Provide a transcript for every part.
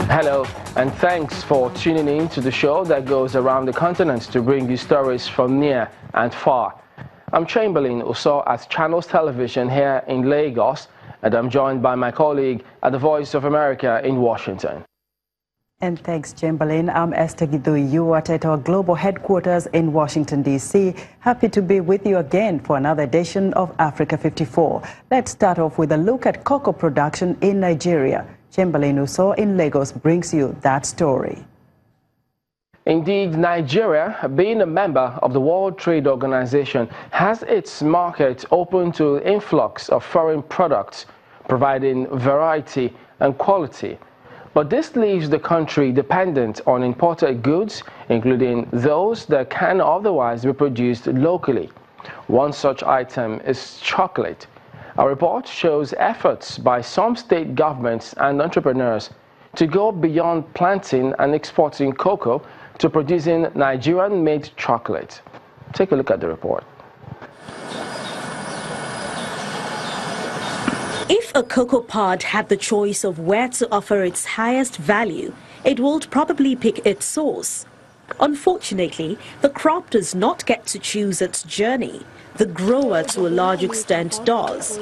Hello, and thanks for tuning in to the show that goes around the continent to bring you stories from near and far. I'm Chamberlain Uso at Channels Television here in Lagos, and I'm joined by my colleague at the Voice of America in Washington. And thanks, Chamberlain. I'm Esther Gidu at our global headquarters in Washington, D.C. Happy to be with you again for another edition of Africa 54. Let's start off with a look at cocoa production in Nigeria. Chamberlain Uso in Lagos brings you that story. Indeed, Nigeria, being a member of the World Trade Organization, has its market open to influx of foreign products, providing variety and quality. But this leaves the country dependent on imported goods, including those that can otherwise be produced locally. One such item is chocolate. Our report shows efforts by some state governments and entrepreneurs to go beyond planting and exporting cocoa to producing Nigerian-made chocolate. Take a look at the report. If a cocoa pod had the choice of where to offer its highest value, it would probably pick its source. Unfortunately, the crop does not get to choose its journey. The grower, to a large extent, does.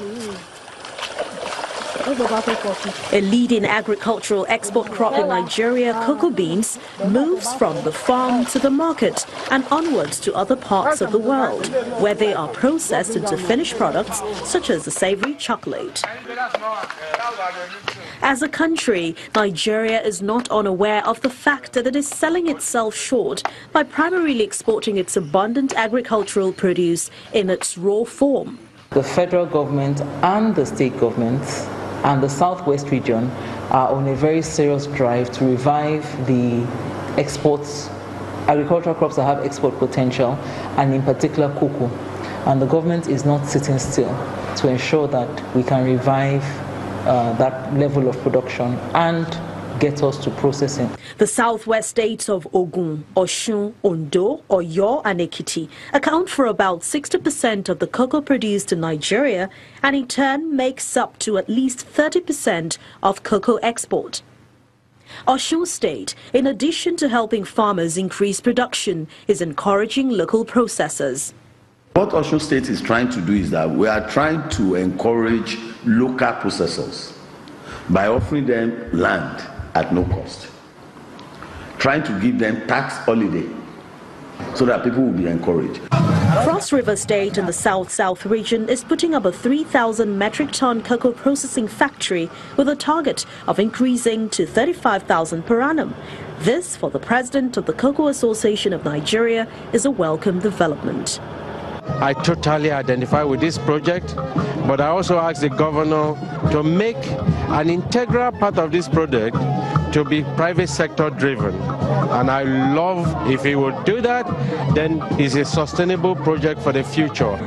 A leading agricultural export crop in Nigeria, cocoa beans, moves from the farm to the market and onwards to other parts of the world, where they are processed into finished products such as the savory chocolate. As a country, Nigeria is not unaware of the fact that it is selling itself short by primarily exporting its abundant agricultural produce in its raw form. The federal government and the state governments and the southwest region are on a very serious drive to revive the exports, agricultural crops that have export potential, and in particular cocoa. And the government is not sitting still to ensure that we can revive that level of production and get us to processing. The southwest states of Ogun, Osun, Ondo, Oyo and Ekiti account for about 60% of the cocoa produced in Nigeria, and in turn makes up to at least 30% of cocoa export. Osun State, in addition to helping farmers increase production, is encouraging local processors. What Osun State is trying to do is that we are trying to encourage local processors by offering them land at no cost, trying to give them tax holiday so that people will be encouraged. Cross River State in the South-South region is putting up a 3,000 metric ton cocoa processing factory with a target of increasing to 35,000 per annum. This, for the president of the Cocoa Association of Nigeria, is a welcome development. I totally identify with this project, but I also ask the governor to make an integral part of this project to be private sector driven. And I love if he would do that, then it's a sustainable project for the future.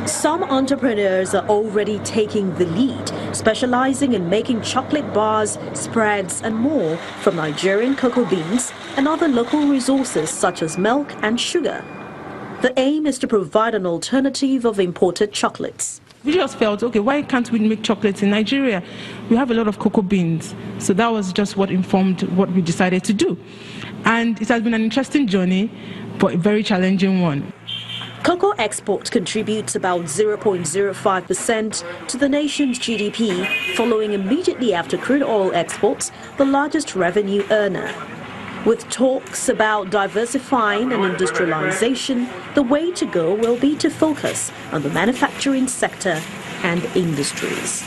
Some entrepreneurs are already taking the lead, specializing in making chocolate bars, spreads and more from Nigerian cocoa beans and other local resources such as milk and sugar. The aim is to provide an alternative of imported chocolates. We just felt, okay, why can't we make chocolates in Nigeria? We have a lot of cocoa beans. So that was just what informed what we decided to do. And it has been an interesting journey, but a very challenging one. Cocoa export contributes about 0.05% to the nation's GDP, following immediately after crude oil exports, the largest revenue earner. With talks about diversifying and industrialization, the way to go will be to focus on the manufacturing sector and industries.